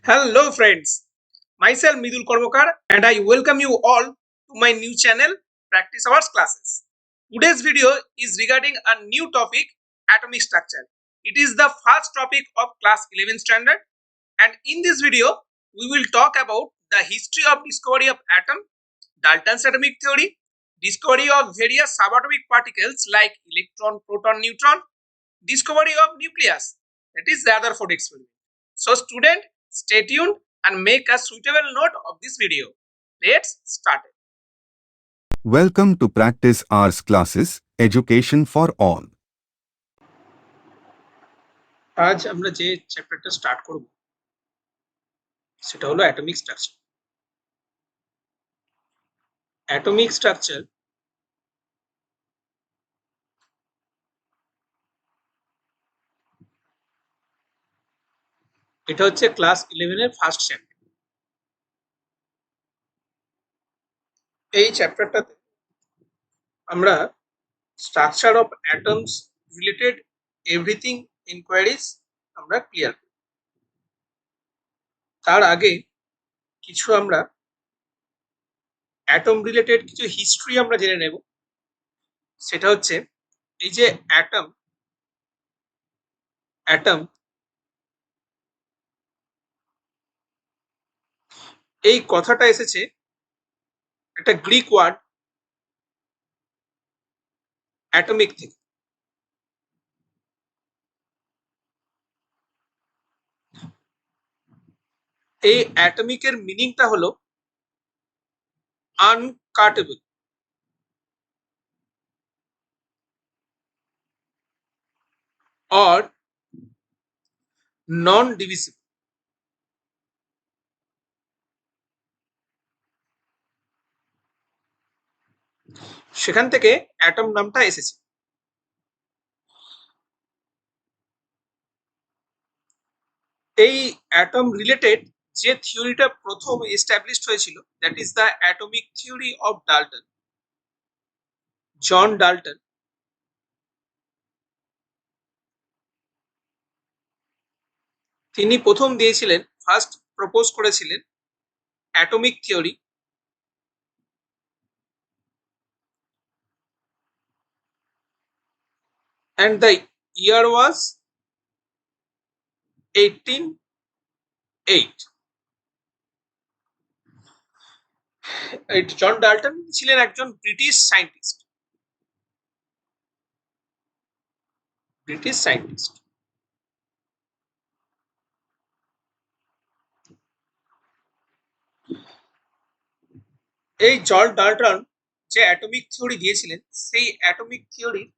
Hello friends, myself Midul Kormokar and I welcome you all to my new channel Practice Hours Classes. Today's video is regarding a new topic, atomic structure. It is the first topic of class 11 standard, and in this video we will talk about the history of discovery of atom, Dalton's atomic theory, discovery of various subatomic particles like electron, proton, neutron, discovery of nucleus, that is Rutherford experiment. So student, stay tuned and make a suitable note of this video. Let's start it. Welcome to Practice Hours Classes, Education for All. আজ আমরা যে চ্যাপ্টারটা start করব সেটা হলো atomic structure. Atomic structure এটা হচ্ছে class 11 এর ফার্স্ট চ্যাপ্টার। এই চ্যাপ্টারটাতে আমরা structure of atoms related everything enquiries আমরা ক্লিয়ার করব। তার আগে কিছু আমরা অ্যাটম রিলেটেড কিছু হিস্ট্রি আমরা জেনে নেব। সেটা হচ্ছে এই যে অ্যাটম এই কথাটা এসেছে একটা গ্রিক ওয়ার্ড অ্যাটমিক থেকে। এই অ্যাটমিকের মিনিংটা হলো আনকাটেবল অর নন ডিভিজিবল। সেখান থেকে অ্যাটম নামটা এসেছে। এই অ্যাটম রিলেটেড যে থিওরিটা প্রথম এস্টাবলিশড হয়েছিল, that is the atomic theory of Dalton, John Dalton. তিনি প্রথম দিয়েছিলেন, ফার্স্ট প্রপোজ করেছিলেন atomic theory. and the year was 1808. John Dalton ছিলেন একজন ব্রিটিশ সায়েন্টিস্ট। এই জন ডাল্টন যে অ্যাটমিক থিওরি দিয়েছিলেন, সেই অ্যাটমিক থিওরির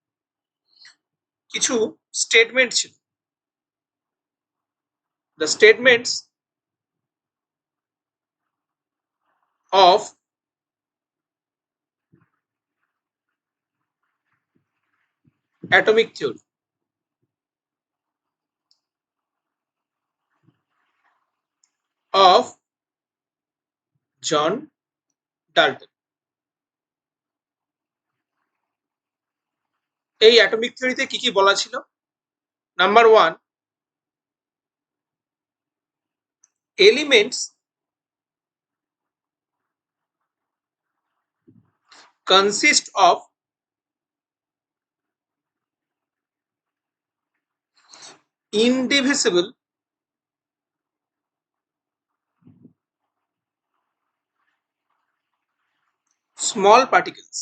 কিছু স্টেটমেন্ট ছিল। The statements of atomic theory of John Dalton. এই অ্যাটমিক থিওরিতে কি কি বলা ছিল? Number 1, elements consist of indivisible small particles,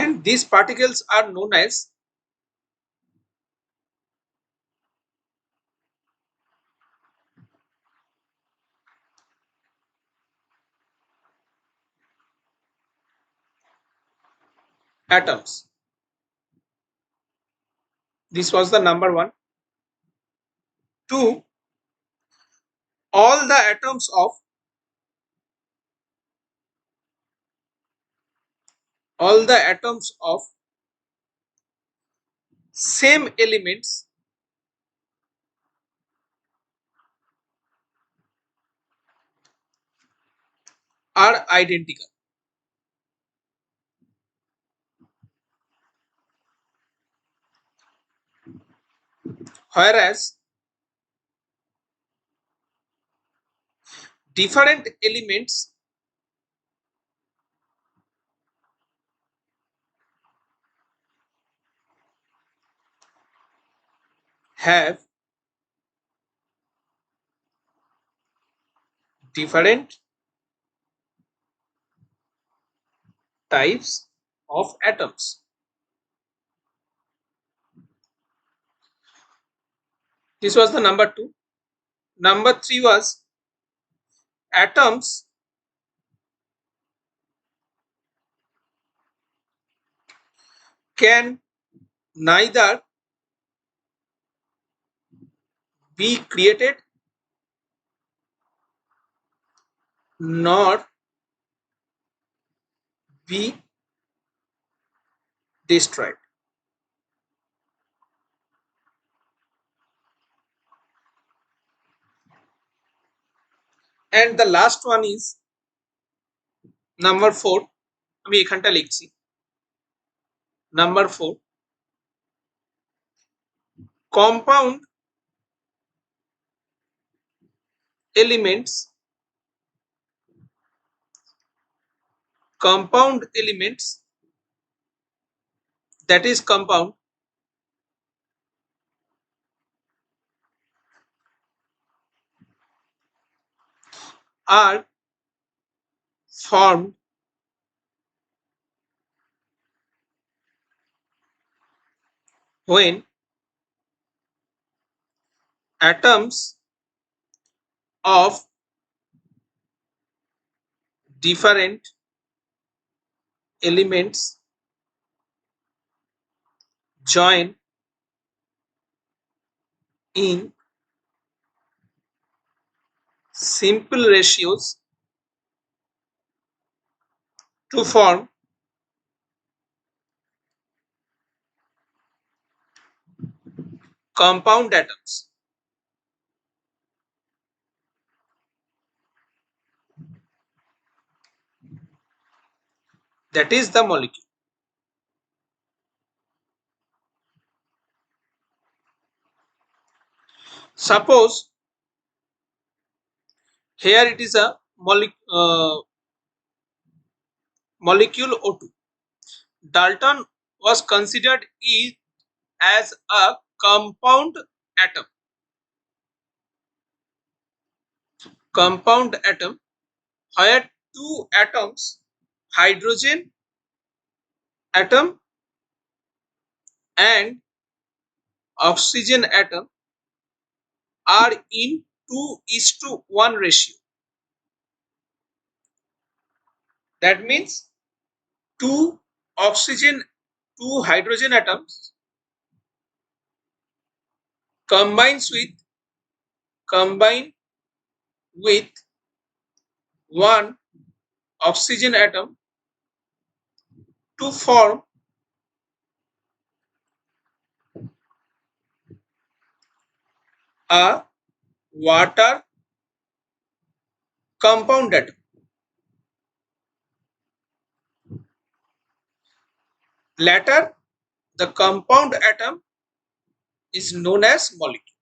and these particles are known as atoms. This was the number 1. 2, all the atoms of same elements are identical. whereas different elements have different types of atoms. This was the number 2. Number 3 was atoms can neither be created nor be destroyed. And the last one is number 4. আমি এখানটা লিখছি number 4, compound elements that is compound are formed when atoms of different elements join in simple ratios to form compound atoms. That is the molecule. Suppose here it is a molecule O2. Dalton was considered it as a compound atom. Compound atom where two atoms, hydrogen atom and oxygen atom, are in 2:1 ratio. That means two hydrogen atoms combine with one oxygen atom to form a water compound atom. Later, the compound atom is known as molecule.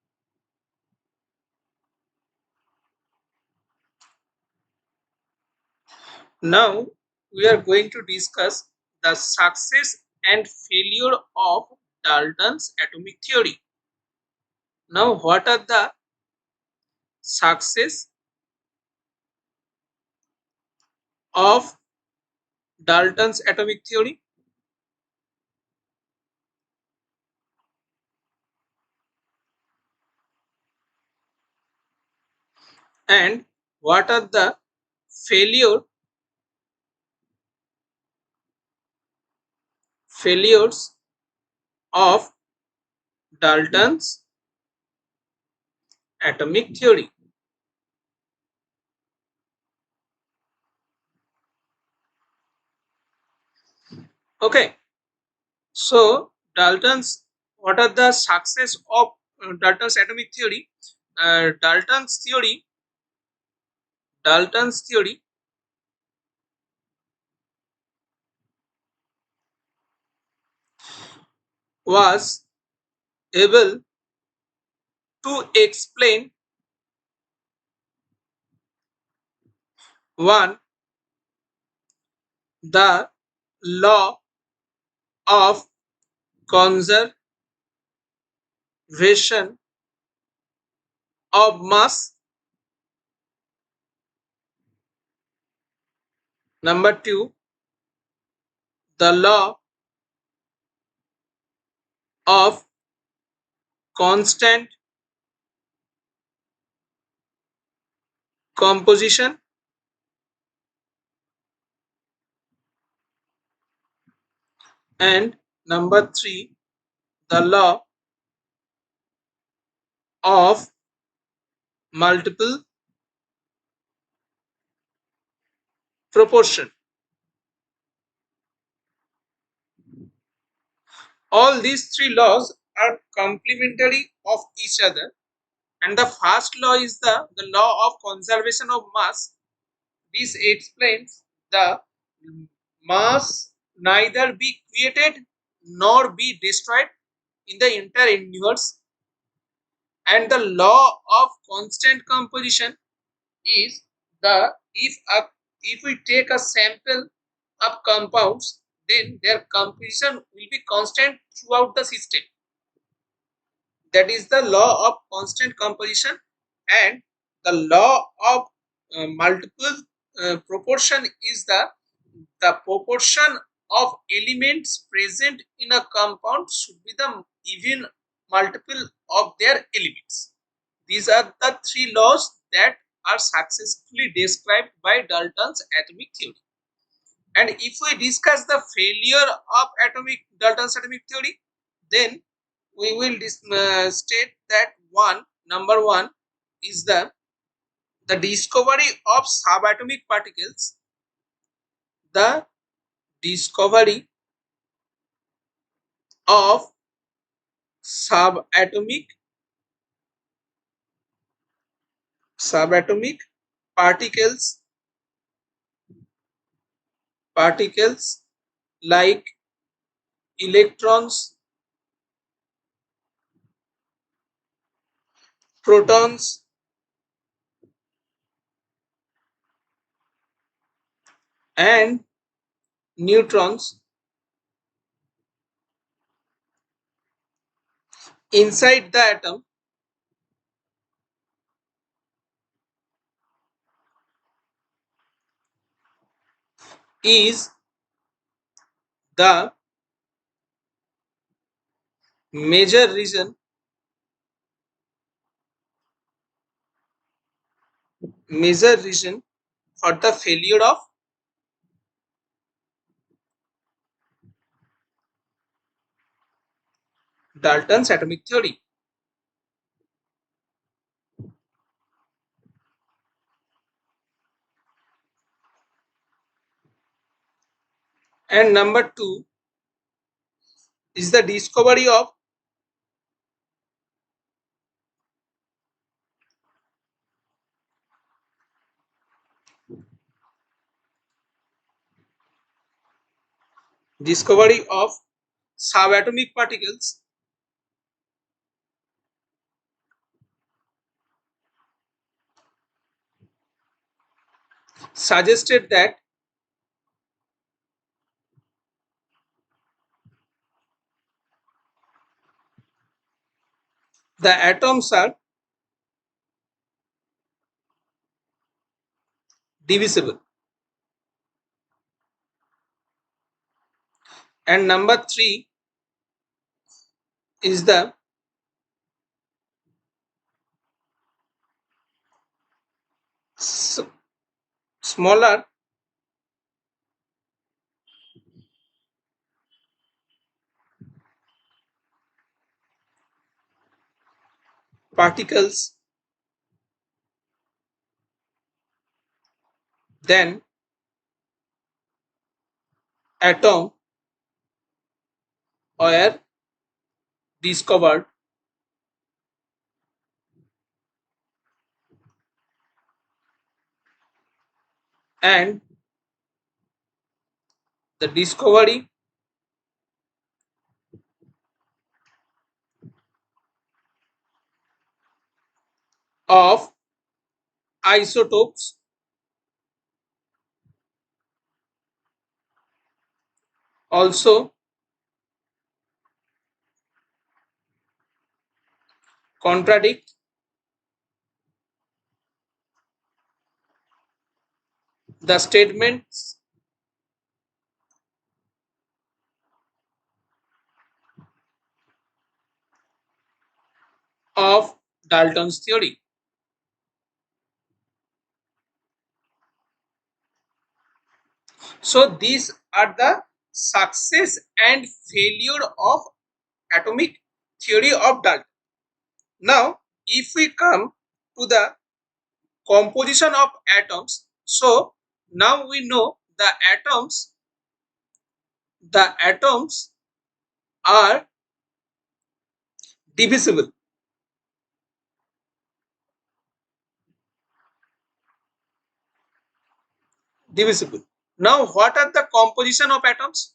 Now, we are going to discuss the success and failure of Dalton's atomic theory. Now, what are the success of Dalton's atomic theory? And what are the failures of Dalton's atomic theory? Okay, so what are the success of Dalton's atomic theory? Dalton's theory was able to explain one, the law of conservation of mass. Number two, the law of constant composition. And number three, the law of multiple proportion. All these three laws are complementary of each other, and the first law is the law of conservation of mass. This explains the mass neither be created nor be destroyed in the entire universe, and the law of constant composition is the if we take a sample of compounds, then their composition will be constant throughout the system. That is the law of constant composition. And the law of multiple proportion is the proportion of elements present in a compound should be the even multiple of their elements. These are the three laws that are successfully described by Dalton's atomic theory. And if we discuss the failure of Dalton's atomic theory, then we will state that number one is the discovery of subatomic particles. The discovery of subatomic particles like electrons, protons, and neutrons inside the atom is the major reason for the failure of Dalton's atomic theory. And number two is the discovery of subatomic particles suggested that the atoms are divisible. And number three is the smaller particles than atom were discovered, and the discovery of isotopes also contradict the statements of Dalton's theory. So these are the success and failure of atomic theory of Dalton. Now, if we come to the composition of atoms, so now we know the atoms are divisible. Now, what are the composition of atoms?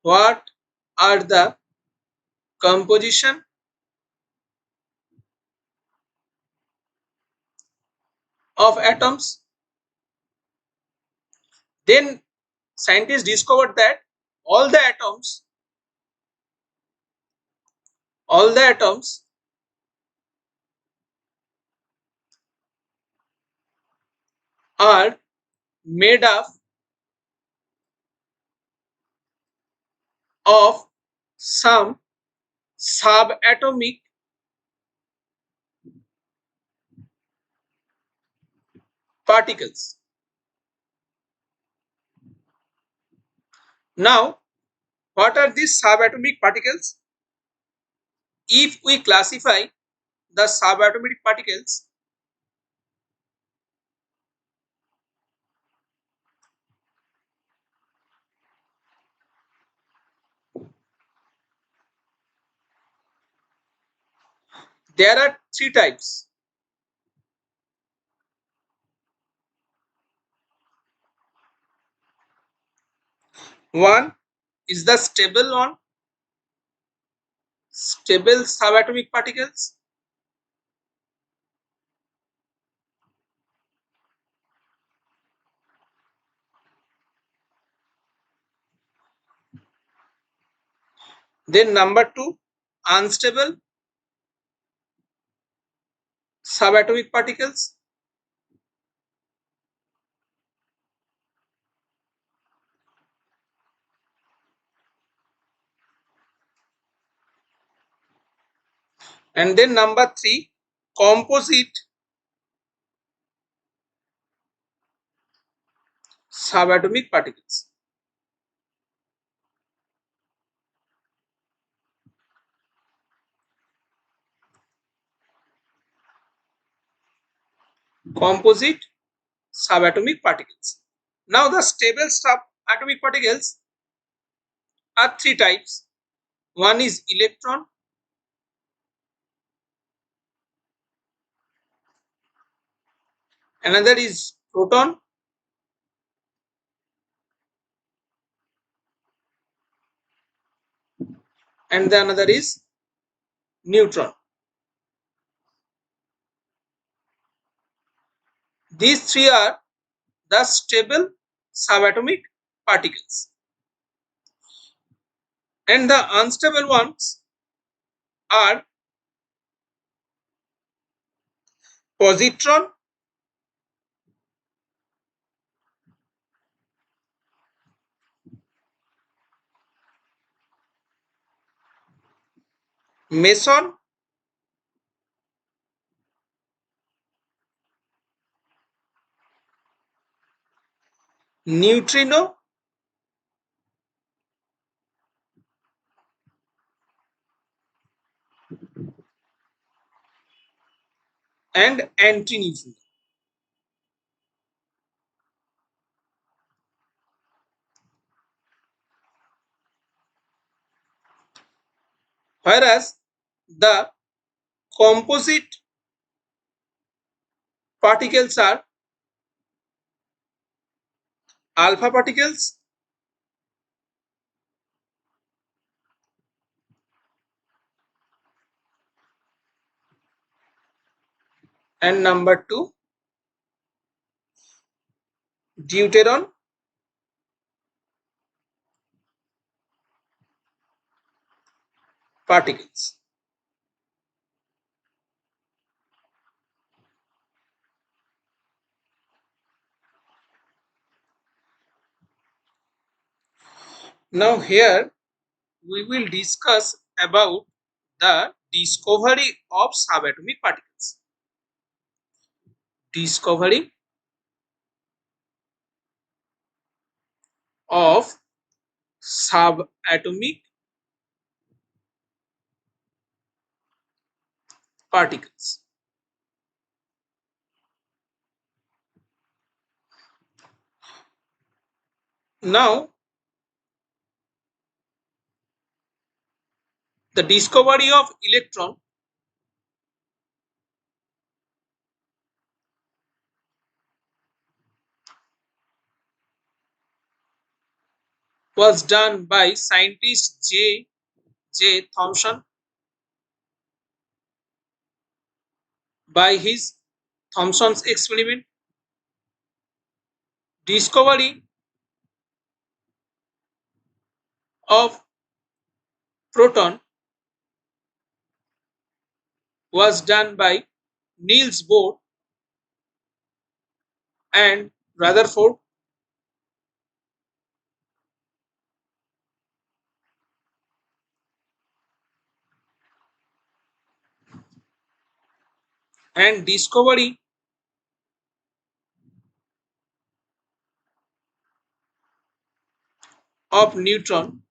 What are the composition of atoms? Then scientists discovered that all the atoms are made up of some subatomic particles. Now, what are these subatomic particles? If we classify the subatomic particles, there are three types. One is the stable subatomic particles. Then number two, unstable subatomic particles. And then number three, composite subatomic particles. Composite subatomic particles. Now the stable subatomic particles are three types. One is electron, another is proton, and the another is neutron. These three are the stable subatomic particles. And the unstable ones are positron, meson, neutrino, and antineutrino. Whereas the composite particles are alpha particles, and number 2 deuteron particles. Now here we will discuss about the discovery of subatomic particles. Discovery of subatomic particles. Now the discovery of electron was done by scientist J. Thomson by his Thomson's experiment. Discovery of proton was done by Niels Bohr and Rutherford. And discovery of neutron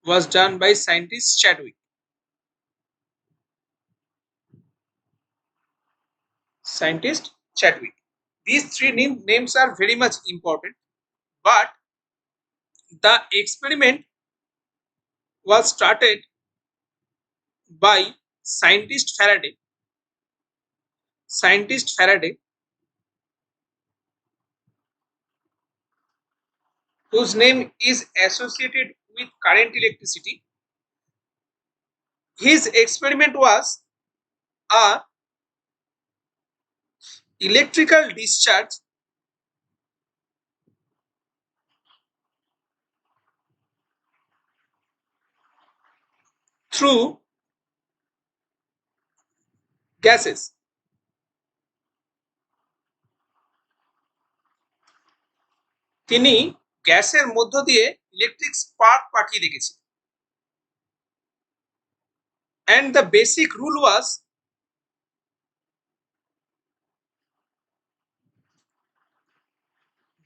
was done by scientist Chadwick. Scientist Chadwick. These three names are very much important, but the experiment was started by scientist Faraday. Scientist Faraday, whose name is associated with current electricity. His experiment was a electrical discharge through gases. তিনি গ্যাসের মধ্য দিয়ে electric spark পাঠিয়ে রেখেছেন। And the basic rule was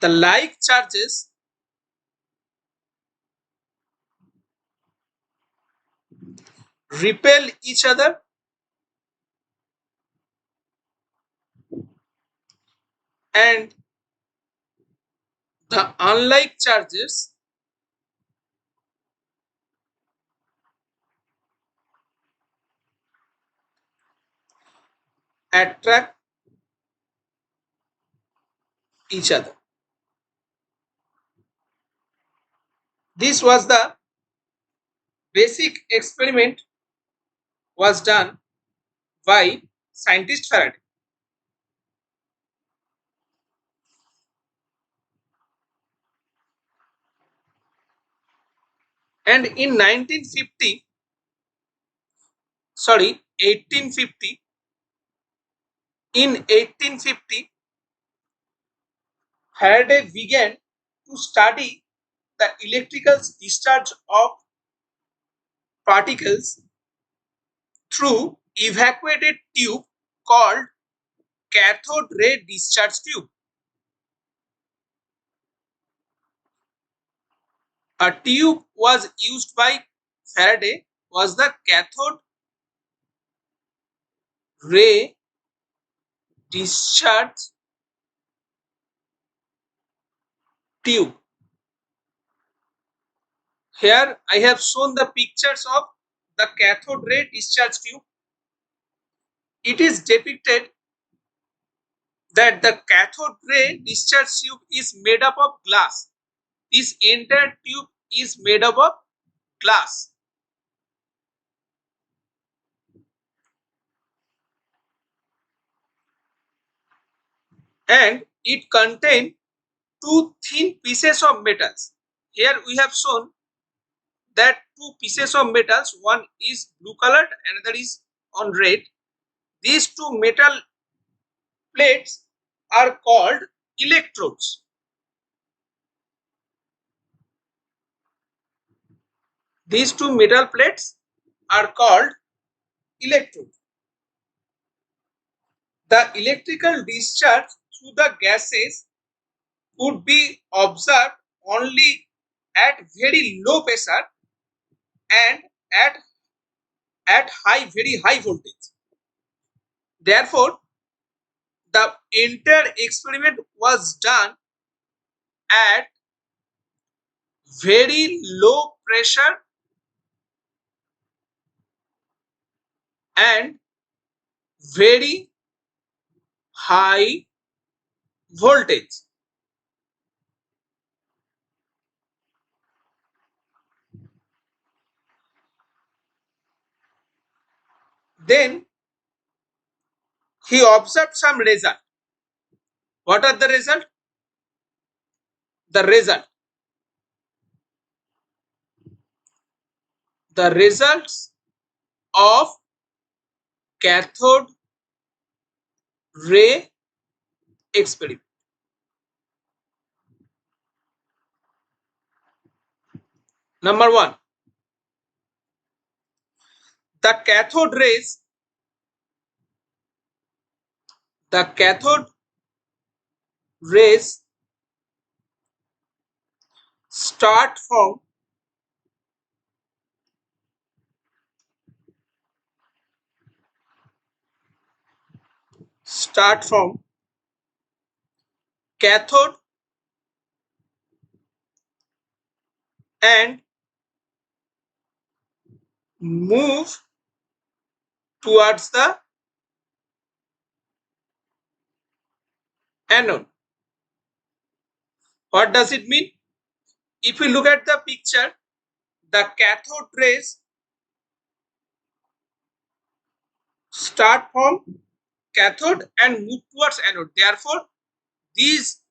the like charges repel each other and the unlike charges attract each other. This was the basic experiment was done by scientist Faraday. And in 1850, in 1850, Faraday began to study the electrical discharge of particles through evacuated tube called cathode ray discharge tube. A tube was used by Faraday was the cathode ray discharge tube. Here I have shown the pictures of the cathode ray discharge tube. It is depicted that the cathode ray discharge tube is made up of glass. This entire tube is made up of glass. and it contains two thin pieces of metals. Here we have shown that two pieces of metals, one is blue colored, another is on red. These two metal plates are called electrodes. These two metal plates are called electrodes. The electrical discharge through the gases could be observed only at very low pressure and at very high voltage. Therefore, the entire experiment was done at very low pressure and very high voltage. Then he observed some result. What are the result? The results of cathode ray experiment. Number one, the cathode rays start from cathode and move towards the anode. What does it mean? If we look at the picture, the cathode rays start from cathode and move towards anode. Therefore, this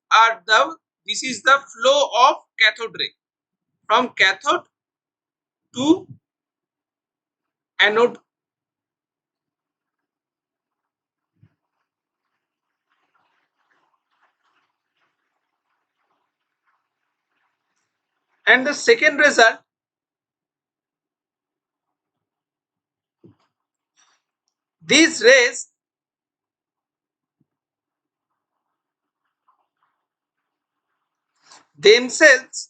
is the flow of cathode ray from cathode to anode. And the second result, these rays themselves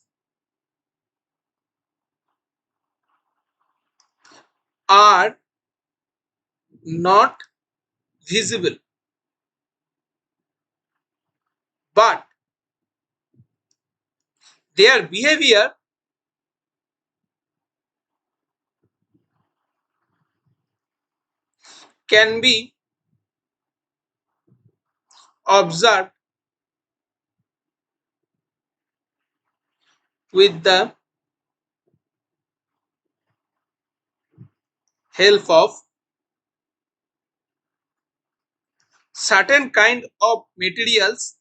are not visible, but their behavior can be observed with the help of certain kind of materials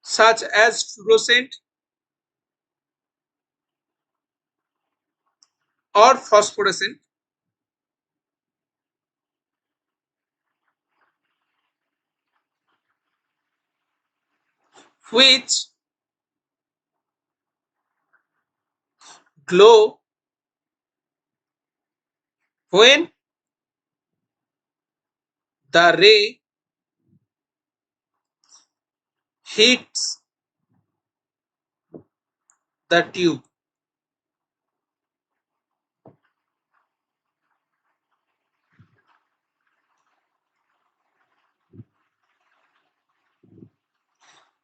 such as fluorescent or phosphorescent, which glow when the ray hits the tube.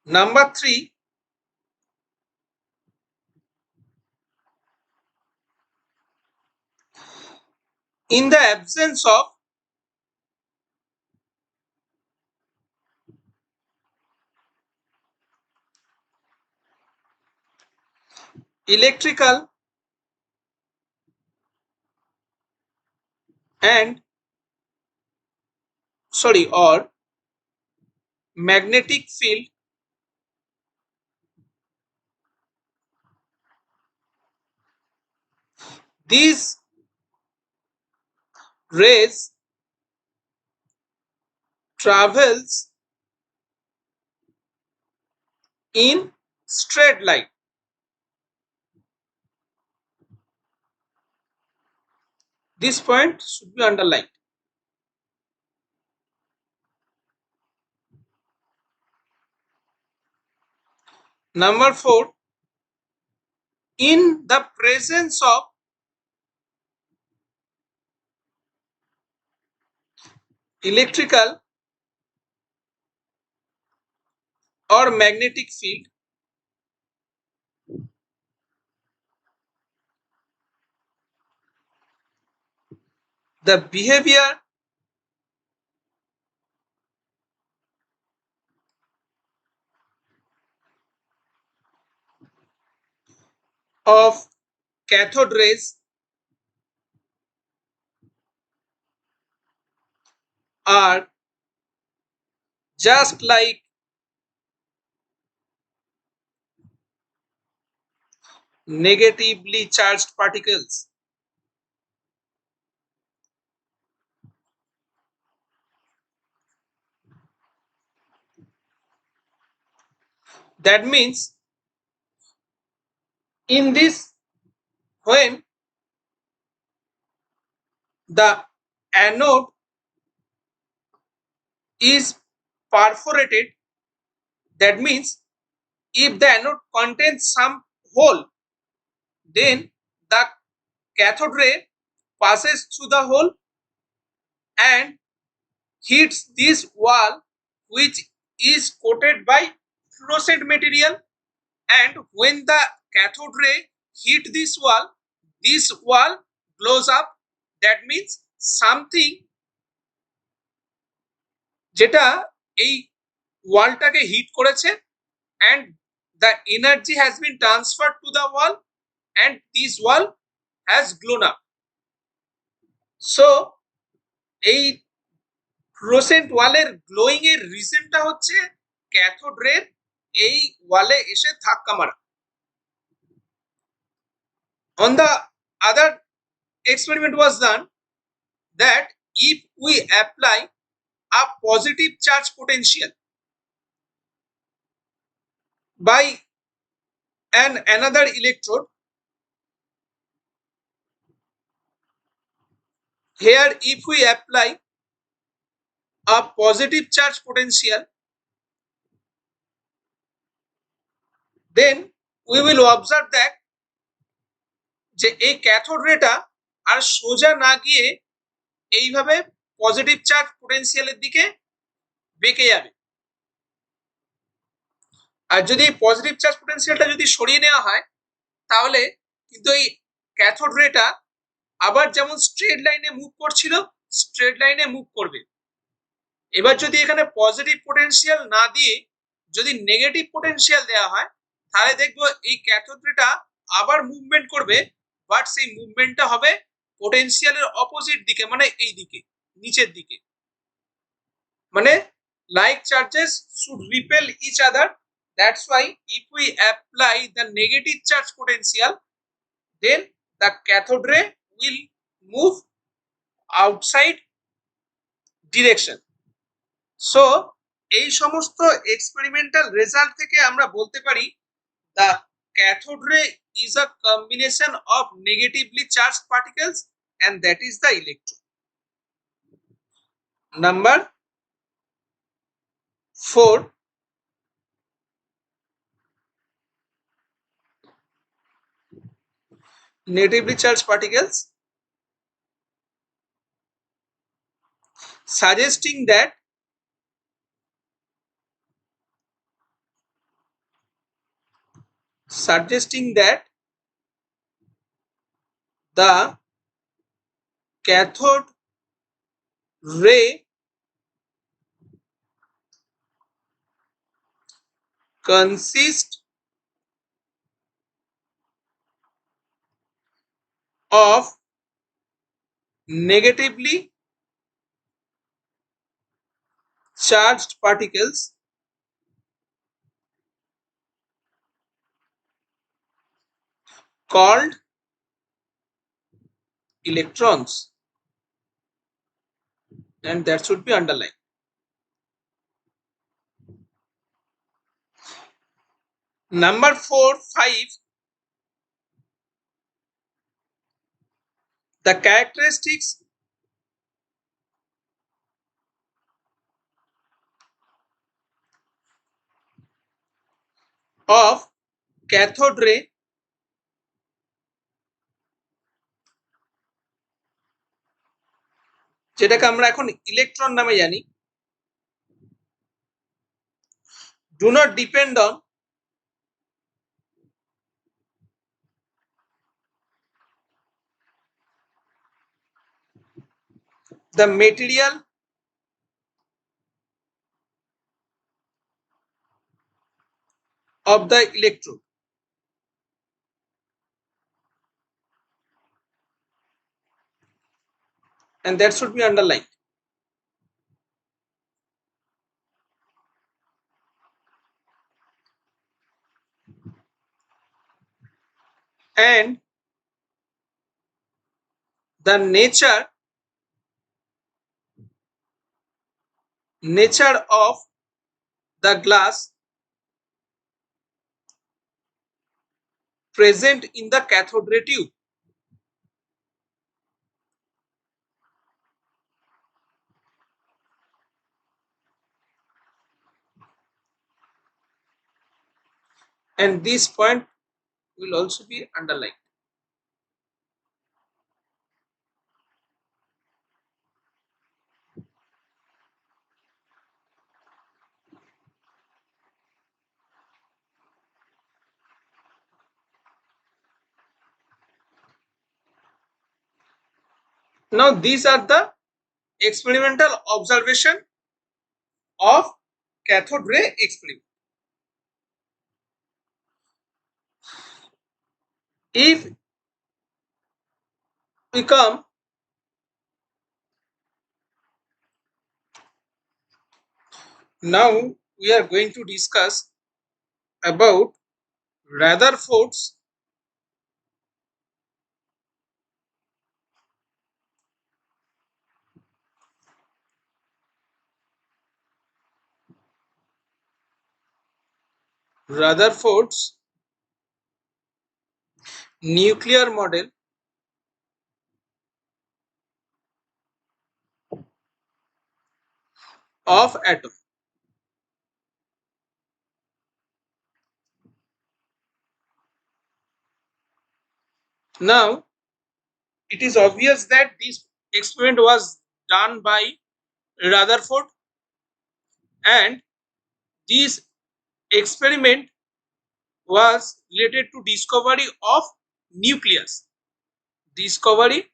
Number 3, in the absence of electrical and or magnetic field these rays travels in straight line. This point should be underlined. Number 4, in the presence of electrical or magnetic field, the behavior of cathode rays are just like negatively charged particles. That means in this, when the anode is perforated, that means if the anode contains some hole, then the cathode ray passes through the hole and hits this wall, which is coated by fluorescent material, and when the cathode ray hit this wall glows up. That means something যেটা এই ওয়ালটাকে hit করেছে, and the energy has been transferred to the wall and this wall has glown up. So এই fluorescent ওয়ালের glowing এর রিজনটা হচ্ছে cathode রের এই ওয়ালে এসে ধাক্কা মারা। On the other experiment was done that if we apply a positive charge potential by another electrode, here if we apply a positive charge potential, then we will observe that যে এই cathode রেটা আর সোজা না গিয়ে এইভাবে positive charge পোটেনশিয়ালের দিকে বেঁকে যাবে। আর যদি পজিটিভ চার্জ পোটেনশিয়ালটা যদি সরিয়ে নেওয়া হয়, তাহলে কিন্তু এই ক্যাথোড রেটা আবার যেমন স্ট্রেট লাইনে মুভ করছিল, স্ট্রেট লাইনে মুভ করবে। এবার যদি এখানে পজিটিভ পোটেনশিয়াল না দিয়ে যদি নেগেটিভ পোটেনশিয়াল দেওয়া হয়, তাহলে দেখবো এই ক্যাথোড রেটা আবার মুভমেন্ট করবে, বাট সেই মুভমেন্টটা হবে পোটেনশিয়ালের অপোজিট দিকে, মানে এই দিকে, নিচের দিকে। মানে like charges should repel each other. That's why if we apply the negative charge potential, then the cathode ray will move outside direction. So এই সমস্ত এক্সপেরিমেন্টাল রেজাল্ট থেকে আমরা বলতে পারি the cathode ray is a combination of negatively charged particles and that is the electron. Number 4, negatively charged particles, suggesting that the cathode ray consists of negatively charged particles called electrons, and that should be underlined. Number 4, 5. The characteristics of cathode ray যেটাকে আমরা এখন electron নামে জানি do not depend on the material of the electrode, and that should be underlined. And the nature of the glass present in the cathode ray tube. And this point will also be underlined. Now these are the experimental observation of cathode ray experiment. If we come now, we are going to discuss about Rutherford's nuclear model of atom. Now it is obvious that this experiment was done by Rutherford, and this experiment was related to discovery of nucleus. Discovery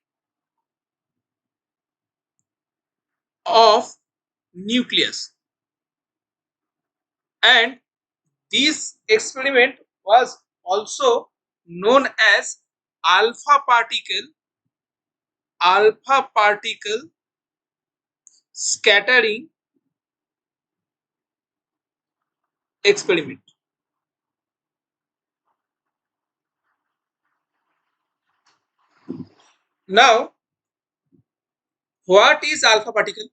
of nucleus, and this experiment was also known as alpha particle scattering experiment. Now, what is alpha particle?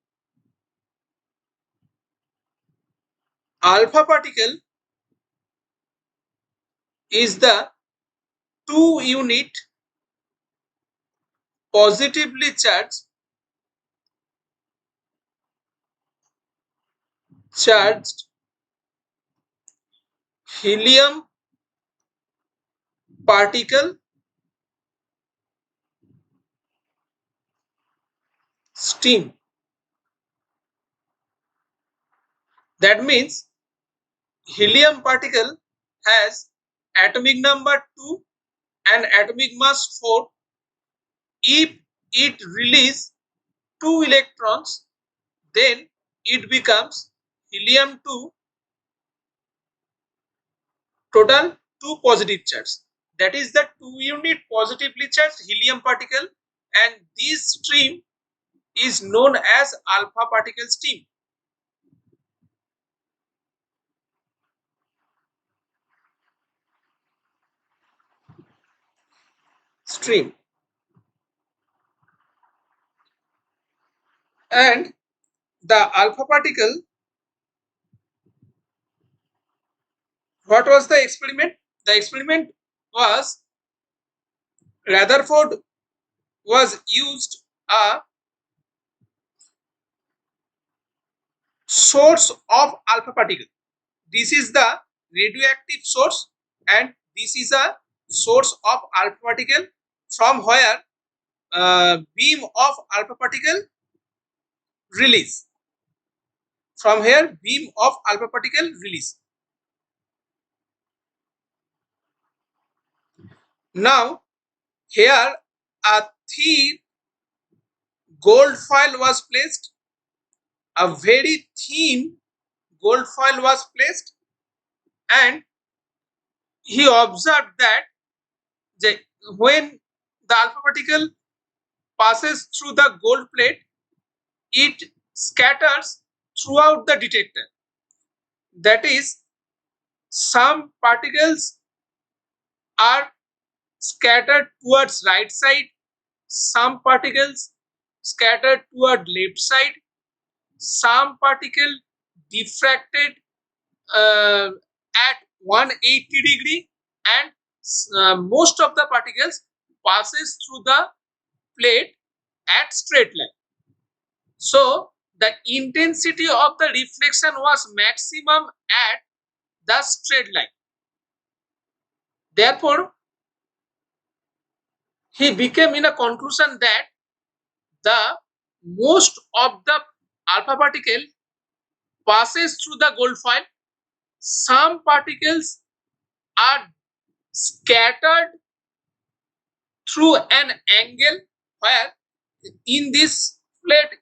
Alpha particle is the 2-unit positively charged helium particle stream. That means helium particle has atomic number 2 and atomic mass 4. If it releases 2 electrons, then it becomes helium 2, total 2 positive charge. that is the 2-unit positively charged helium particle, and this stream is known as alpha particle stream. And the alpha particle, what was the experiment? The experiment was Rutherford was used a source of alpha particle. This is the radioactive source, and this is a source of alpha particle from where beam of alpha particle release. From here, beam of alpha particle release. Now, here a thin gold foil was placed. A very thin gold foil was placed, and he observed that when the alpha particle passes through the gold plate, it scatters throughout the detector. That is, some particles are scattered towards right side, some particles scattered toward left side, some particle diffracted at 180 degree, and most of the particles passes through the plate at straight line. So the intensity of the reflection was maximum at the straight line. Therefore, he became in a conclusion that the most of the alpha particle passes through the gold foil. Some particles are scattered through an angle where in this plate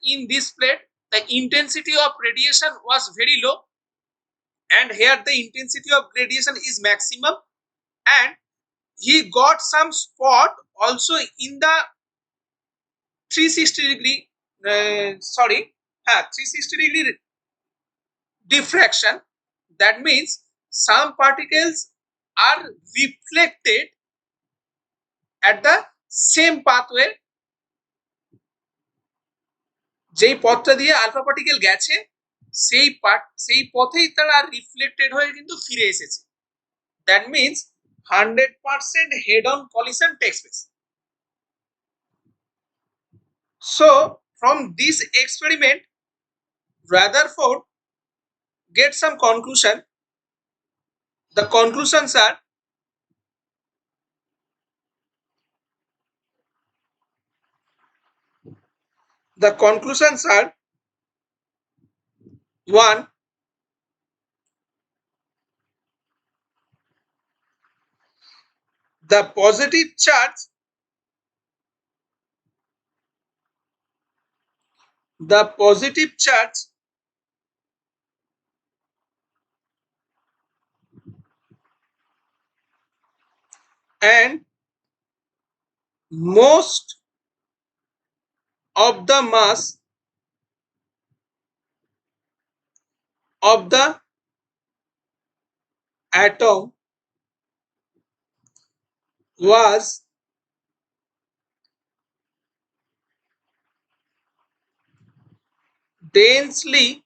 the intensity of radiation was very low, and here the intensity of radiation is maximum, and he got some spot also in the 360 degree 360 degree diffraction. That means some particles are reflected at the same pathway, যেই পথটা দিয়ে alpha particle গেছে সেই পথেই তারা reflected হয়ে কিন্তু ফিরে এসেছে। That means 100% head on collision takes place. So from this experiment, Rutherford get some conclusion. The conclusions are: one, the positive charge and most of the mass of the atom was densely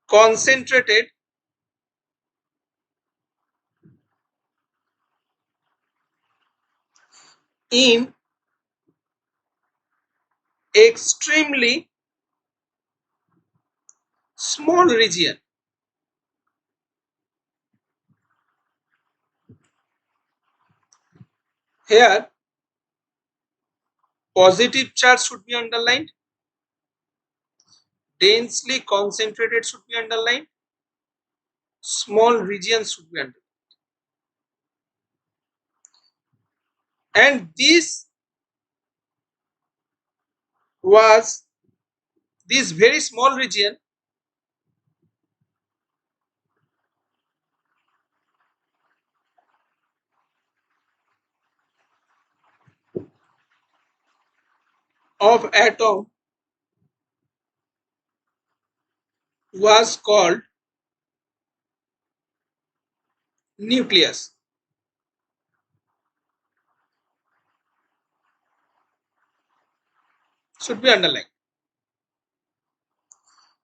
concentrated in extremely small region. Here positive charge should be underlined, densely concentrated should be underlined, small regions should be underlined. And this very small region of atom was called nucleus. Should be underlined.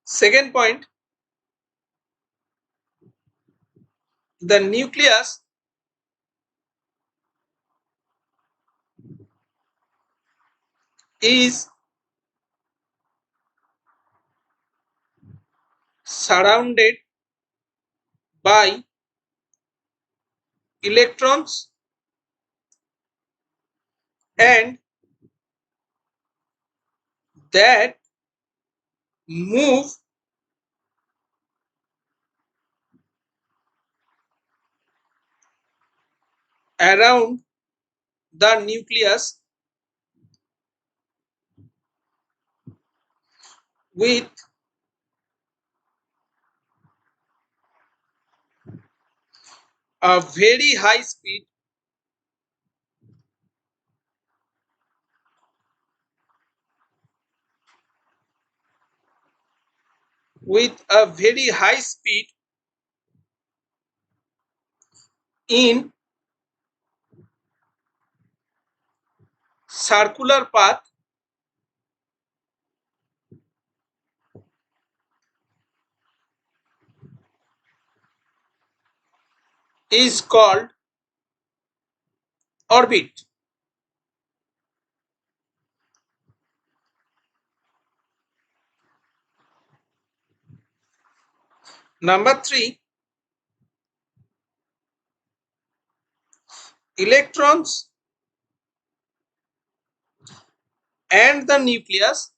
Second point, the nucleus is surrounded by electrons and that move around the nucleus with a very high speed in circular path is called orbit. Number 3, electrons and the nucleus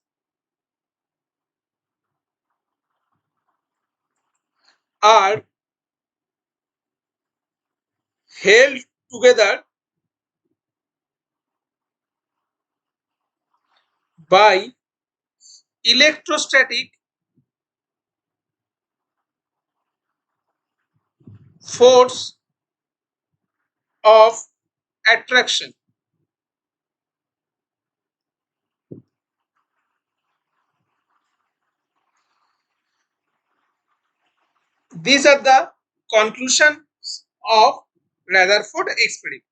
are held together by electrostatic force of attraction. These are the conclusions of Rutherford experiment.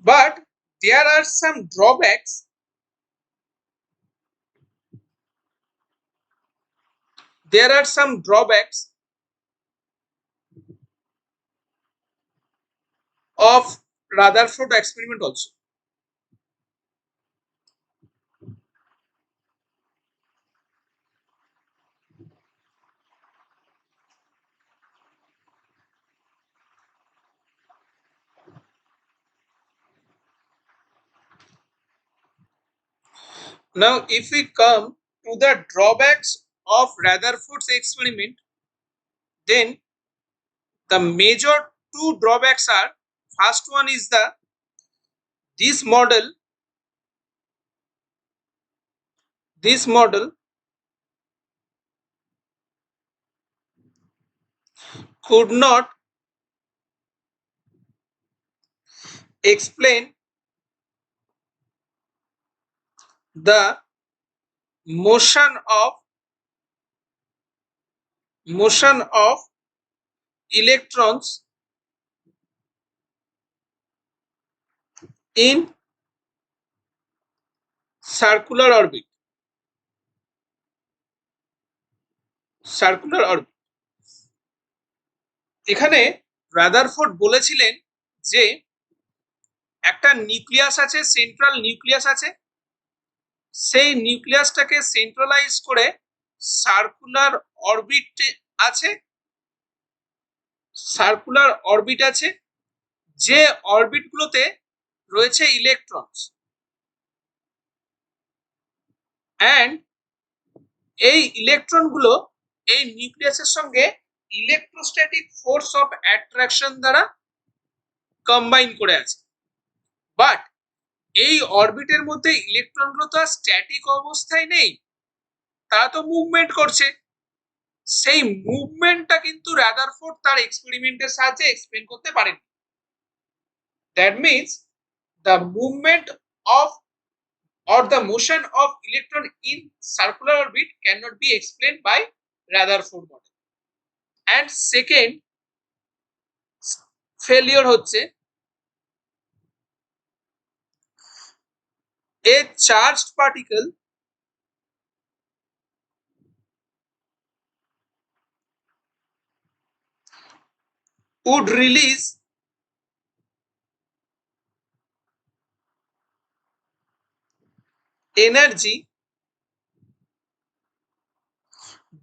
But there are some drawbacks. There are some drawbacks of Rutherford experiment also. Now, if we come to the drawbacks of Rutherford's experiment, then the major two drawbacks are, first one is this model could not explain the motion of electrons in circular orbit. এখানে Rutherford বলেছিলেন যে একটা nucleus আছে, central nucleus আছে, সেই নিউক্লিয়াসটাকে centralise করে circular orbit আছে, যে অরবিটগুলোতে রয়েছে ইলেকট্রনস, অ্যান্ড এই ইলেকট্রনগুলো এই নিউক্লিয়াসের সঙ্গে ইলেকট্রোস্ট্যাটিক ফোর্স অফ অ্যাট্রাকশন দ্বারা কম্বাইন করে আছে। বাট এই অরবিটের মধ্যে ইলেকট্রনগুলো তো আর স্ট্যাটিক অবস্থায় নেই, তারা তো মুভমেন্ট করছে। সেই মুভমেন্টটা কিন্তু রাদারফোর্ড তার এক্সপেরিমেন্টের সাহায্যে এক্সপ্লেন করতে পারেন। That means the movement of or the motion of electron in circular orbit cannot be explained by Rutherford model. And second failure হচ্ছে a charged particle would release energy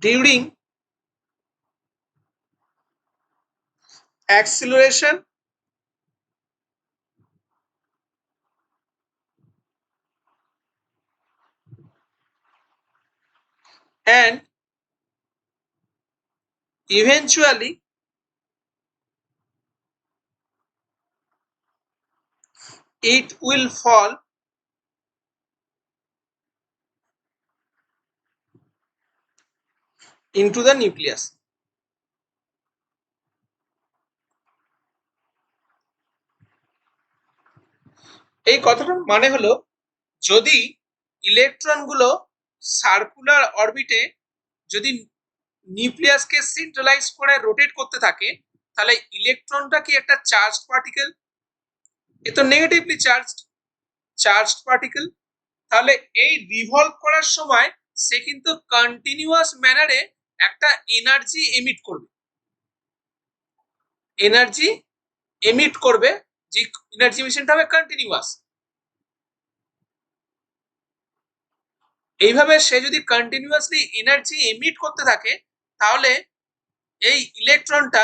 during acceleration and eventually it will fall into the nucleus. এই কথাটার মানে হলো যদি ইলেকট্রনগুলো circular অরবিটে যদি নিউক্লিয়াসকে centralise করে rotate করতে থাকে তাহলে ইলেকট্রনটা কি একটা চার্জড পার্টিকেল, এ তো নেগেটিভলি চার্জড পার্টিকেল, তাহলে এই রিভলভ করার সময় সে কিন্তু কন্টিনিউয়াস ম্যানারে একটা এনার্জি এমিট করবে যে এনার্জি এমিশনটা হবে কন্টিনিউয়াস। এইভাবে সে যদি কন্টিনিউয়াসলি এনার্জি এমিট করতে থাকে তাহলে এই ইলেকট্রনটা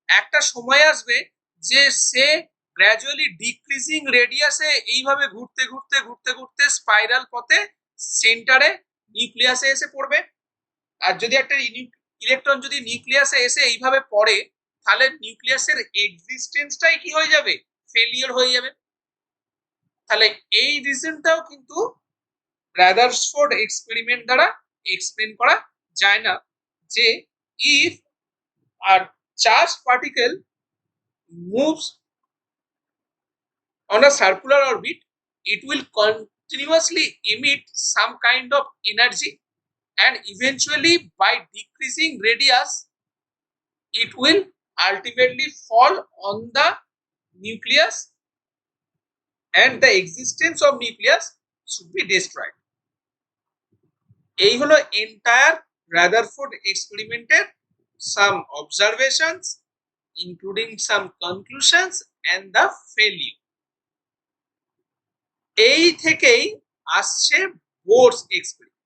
একটা সময় আসবে যে সে গ্র্যাজুয়ালি ডিক্রিজিং রেডিয়াসে এইভাবে ঘুরতে ঘুরতে ঘুরতে ঘুরতে স্পাইরাল পথে সেন্টারে নিউক্লিয়াসে এসে পড়বে। আর যদি একটা ইলেকট্রন যদি নিউক্লিয়াসে এসে এইভাবে পড়ে তাহলে নিউক্লিয়াসের এক্সিস্টেন্সটাই কি হয়ে যাবে, ফেলিয়ার হয়ে যাবে। তাহলে এই রিজনটাও কিন্তু রাদারফোর্ড এক্সপেরিমেন্ট দ্বারা এক্সপ্লেন করা যায় না যে if a charged particle moves on a circular orbit it will continuously emit some kind of energy and eventually by decreasing radius it will ultimately fall on the nucleus and the existence of nucleus should be destroyed. এই হলো entire Rutherford এক্সপেরিমেন্টের some observations including some conclusions and the failure. এই থেকেই আসছে boards experiment.